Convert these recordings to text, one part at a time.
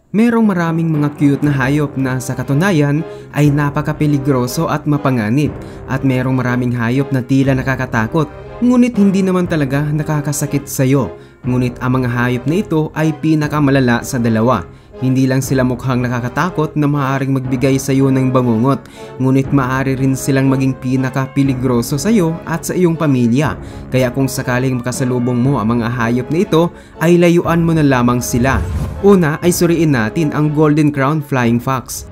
Merong maraming mga cute na hayop na sa katunayan ay napaka-peligroso at mapanganib, at merong maraming hayop na tila nakakatakot ngunit hindi naman talaga nakakasakit sa'yo. Ngunit ang mga hayop na ito ay pinakamalala sa dalawa. Hindi lang sila mukhang nakakatakot na maaaring magbigay sa iyo ng bangungot, ngunit maaari rin silang maging pinaka-peligroso sa iyo at sa iyong pamilya. Kaya kung sakaling makasalubong mo ang mga hayop na ito, ay layuan mo na lamang sila. Una ay suriin natin ang Golden Crown Flying Fox.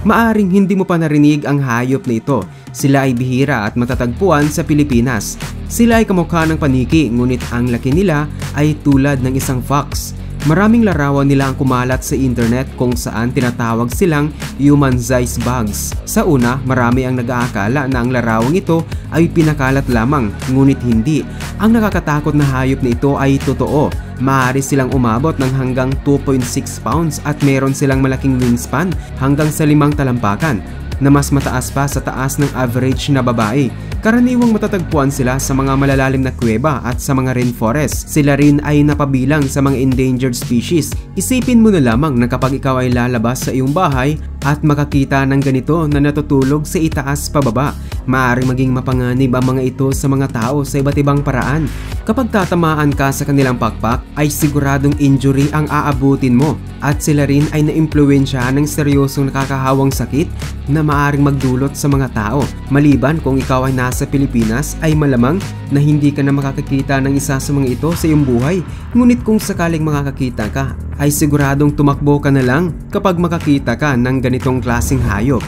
Maaring hindi mo pa narinig ang hayop na ito. Sila ay bihira at matatagpuan sa Pilipinas. Sila ay kamukha ng paniki, ngunit ang laki nila ay tulad ng isang fox. Maraming larawan nila ang kumalat sa internet kung saan tinatawag silang human-sized bugs. Sa una, marami ang nag-aakala na ang larawang ito ay pinakalat lamang, ngunit hindi. Ang nakakatakot na hayop na ito ay totoo. Maaari silang umabot ng hanggang 2.6 pounds at meron silang malaking wingspan hanggang sa 5 talampakan na mas mataas pa sa taas ng average na babae. Karaniwang matatagpuan sila sa mga malalalim na kuweba at sa mga rainforest. Sila rin ay napabilang sa mga endangered species. Isipin mo na lamang na kapag ikaw ay lalabas sa iyong bahay at makakita ng ganito na natutulog sa itaas pababa, maaaring maging mapanganib ang mga ito sa mga tao sa iba't ibang paraan. Kapag tatamaan ka sa kanilang pakpak, ay siguradong injury ang aabutin mo, at sila rin ay naimpluwensyahan ng seryosong nakakahawang sakit na maaaring magdulot sa mga tao. Maliban kung ikaw ay nasa Pilipinas, ay malamang na hindi ka na makakakita ng isa sa mga ito sa iyong buhay. Ngunit kung sakaling makakakita ka, ay siguradong tumakbo ka na lang kapag makakita ka ng ganitong klaseng hayop.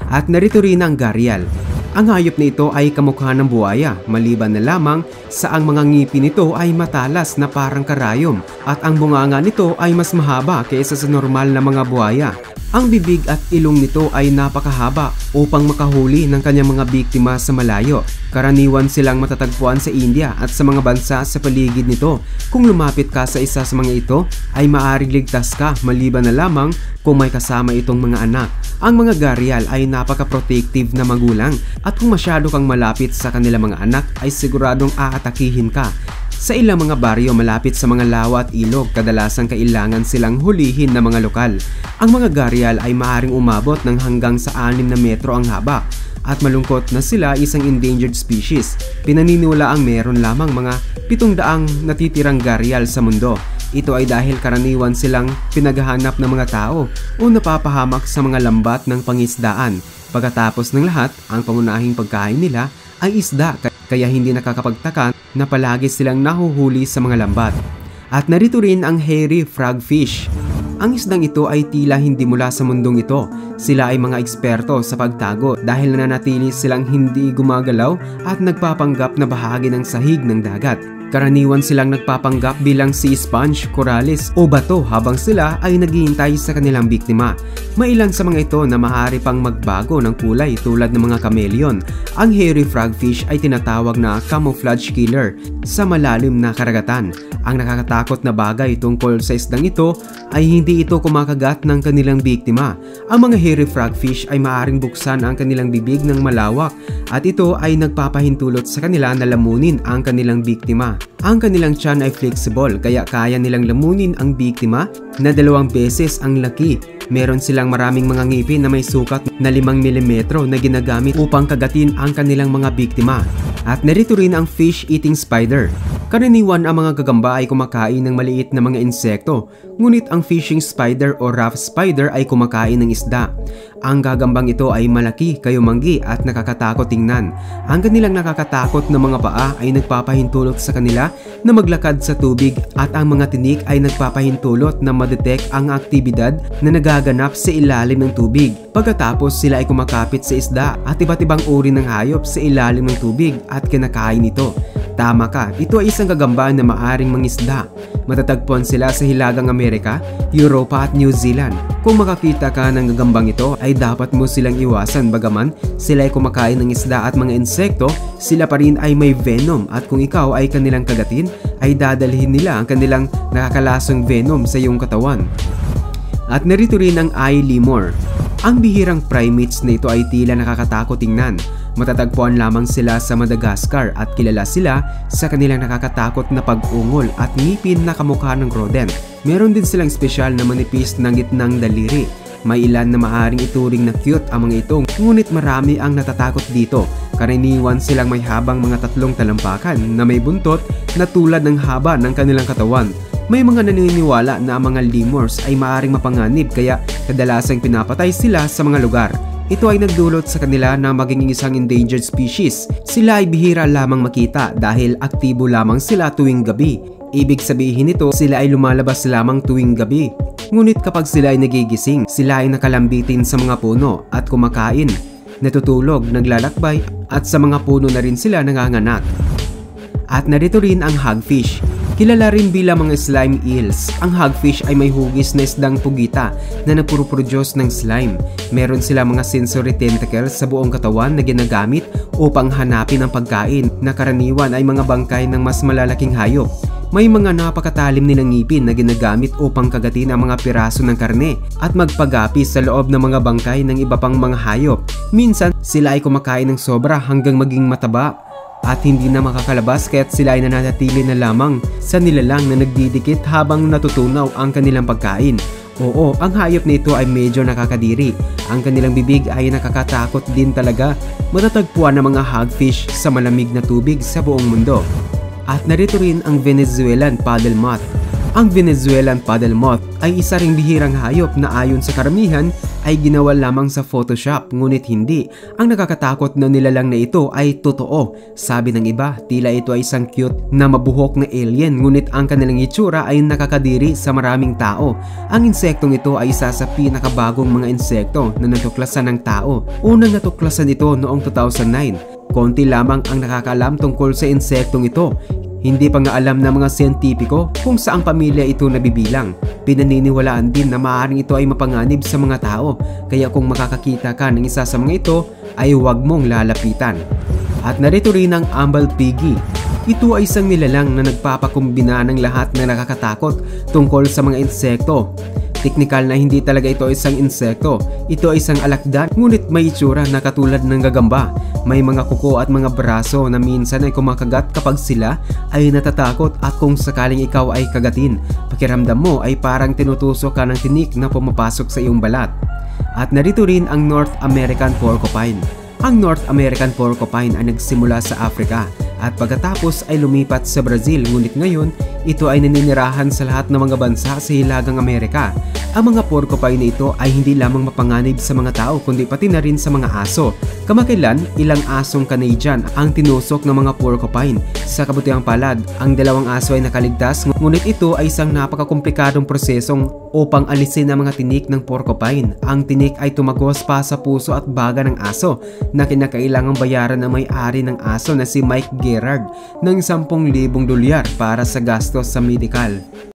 At narito rin ang gharial. Ang hayop na ito ay kamukha ng buhaya, maliban na lamang sa ang mga ngipin nito ay matalas na parang karayom, at ang bunganga nito ay mas mahaba kaysa sa normal na mga buhaya. Ang bibig at ilong nito ay napakahaba upang makahuli ng kanyang mga biktima sa malayo. Karaniwan silang matatagpuan sa India at sa mga bansa sa paligid nito. Kung lumapit ka sa isa sa mga ito, ay maaaring ligtas ka maliban na lamang kung may kasama itong mga anak. Ang mga gharial ay napaka-protective na magulang, at kung masyado kang malapit sa kanilang mga anak ay siguradong aatakihin ka. Sa ilang mga baryo malapit sa mga lawa at ilog, kadalasan kailangan silang hulihin ng mga lokal. Ang mga gharial ay maaaring umabot ng hanggang sa 6 na metro ang haba, at malungkot na sila isang endangered species. Pinaniniwala ang meron lamang mga 700 natitirang gharial sa mundo. Ito ay dahil karaniwan silang pinaghahanap ng mga tao o napapahamak sa mga lambat ng pangisdaan. Pagkatapos ng lahat, ang pangunahing pagkain nila ay isda, kaya hindi nakakapagtaka na palagi silang nahuhuli sa mga lambat. At narito rin ang hairy frogfish. Ang isdang ito ay tila hindi mula sa mundong ito. Sila ay mga eksperto sa pagtago dahil nananatili silang hindi gumagalaw at nagpapanggap na bahagi ng sahig ng dagat. Karaniwan silang nagpapanggap bilang sea sponge, corals o bato habang sila ay naghihintay sa kanilang biktima. Mailan sa mga ito na maaari pang magbago ng kulay tulad ng mga chameleon. Ang hairy frogfish ay tinatawag na camouflage killer sa malalim na karagatan. Ang nakakatakot na bagay tungkol sa isdang ito ay hindi ito kumakagat ng kanilang biktima. Ang mga hairy frogfish ay maaaring buksan ang kanilang bibig ng malawak, at ito ay nagpapahintulot sa kanila na lamunin ang kanilang biktima. Ang kanilang tiyan ay flexible, kaya kaya nilang lamunin ang biktima na 2 beses ang laki. Meron silang maraming mga ngipin na may sukat na 5 mm na ginagamit upang kagatin ang kanilang mga biktima. At narito rin ang fish-eating spider. Karaniwan ang mga gagamba ay kumakain ng maliit na mga insekto, ngunit ang fishing spider o rough spider ay kumakain ng isda. Ang gagambang ito ay malaki, kayumanggi at nakakatakot tingnan. Ang kanilang nakakatakot na mga paa ay nagpapahintulot sa kanila na maglakad sa tubig, at ang mga tinik ay nagpapahintulot na madetect ang aktibidad na nagaganap sa ilalim ng tubig. Pagkatapos sila ay kumakapit sa isda at iba't ibang uri ng hayop sa ilalim ng tubig at kinakain ito. Tama ka, ito ay isang gagamba na maaring mangisda. Matatagpuan sila sa Hilagang Amerika, Europa at New Zealand. Kung makakita ka ng gagambang ito ay dapat mo silang iwasan, bagaman sila ay kumakain ng isda at mga insekto, sila pa rin ay may venom, at kung ikaw ay kanilang kagatin ay dadalhin nila ang kanilang nakakalasong venom sa iyong katawan. At narito rin ang eye lemur. Ang bihirang primates na ito ay tila nakakatakot tingnan. Matatagpuan lamang sila sa Madagascar at kilala sila sa kanilang nakakatakot na pag-ungol at ngipin na kamukha ng rodent. Meron din silang espesyal na manipis na gitnang daliri. May ilan na maaring ituring na cute ang mga ito, ngunit marami ang natatakot dito. Karaniwan silang may habang mga 3 talampakan na may buntot na tulad ng haba ng kanilang katawan. May mga naniniwala na ang mga lemurs ay maaring mapanganib kaya kadalasang pinapatay sila sa mga lugar. Ito ay nagdulot sa kanila na maging isang endangered species. Sila ay bihira lamang makita dahil aktibo lamang sila tuwing gabi. Ibig sabihin nito, sila ay lumalabas lamang tuwing gabi. Ngunit kapag sila ay nagigising, sila ay nakalambitin sa mga puno at kumakain, natutulog, naglalakbay at sa mga puno na rin sila nanganganak. At narito rin ang hagfish. Kilala rin bilang mga slime eels. Ang hagfish ay may hugis na isdang pugita na nagpuproduce ng slime. Meron sila mga sensory tentacles sa buong katawan na ginagamit upang hanapin ang pagkain na karaniwan ay mga bangkay ng mas malalaking hayop. May mga napakatalim nilang ngipin na ginagamit upang kagatin ang mga piraso ng karne at magpagapis sa loob ng mga bangkay ng iba pang mga hayop. Minsan, sila ay kumakain ng sobra hanggang maging mataba at hindi na makakalabas kaya't sila ay nananatili na lamang sa nilalang na nagdidikit habang natutunaw ang kanilang pagkain. Oo, ang hayop na ito ay medyo nakakadiri. Ang kanilang bibig ay nakakatakot din talaga. Matatagpuan ng mga hagfish sa malamig na tubig sa buong mundo. At narito rin ang Venezuelan paddle moth. Ang Venezuelan paddle moth ay isa ring bihirang hayop na ayon sa karamihan ay ginawa lamang sa Photoshop, ngunit hindi. Ang nakakatakot na nilalang na ito ay totoo. Sabi ng iba, tila ito ay isang cute na mabuhok na alien, ngunit ang kanilang itsura ay nakakadiri sa maraming tao. Ang insektong ito ay isa sa pinakabagong mga insekto na natuklasan ng tao. Unang natuklasan ito noong 2009. Konti lamang ang nakakaalam tungkol sa insektong ito. Hindi pa nga alam ng mga siyentipiko kung saang pamilya ito nabibilang. Pinaniniwalaan din na maaaring ito ay mapanganib sa mga tao, kaya kung makakakita ka ng isa sa mga ito ay huwag mong lalapitan. At narito rin ang Humble Piggy. Ito ay isang nilalang na nagpapakumbina ng lahat na nakakatakot tungkol sa mga insekto. Teknikal na hindi talaga ito isang insekto. Ito ay isang alakdan, ngunit may itsura na katulad ng gagamba. May mga kuko at mga braso na minsan ay kumakagat kapag sila ay natatakot at kung sakaling ikaw ay kagatin, pakiramdam mo ay parang tinutusok ka ng tinik na pumapasok sa iyong balat. At narito rin ang North American Porcupine. Ang North American Porcupine ay nagsimula sa Africa at pagkatapos ay lumipat sa Brazil, ngunit ngayon ito ay naninirahan sa lahat ng mga bansa sa Hilagang Amerika. Ang mga porcupine na ito ay hindi lamang mapanganib sa mga tao kundi pati na rin sa mga aso. Kamakailan, ilang asong Canadian ang tinusok ng mga porcupine. Sa kabutihang palad, ang 2 aso ay nakaligtas, ngunit ito ay isang napakakomplikadong prosesong upang alisin ang mga tinik ng porcupine. Ang tinik ay tumagos pa sa puso at baga ng aso na kinakailangang bayaran ng may-ari ng aso na si Mike Gerard ng $10,000 para sa gastos sa medikal.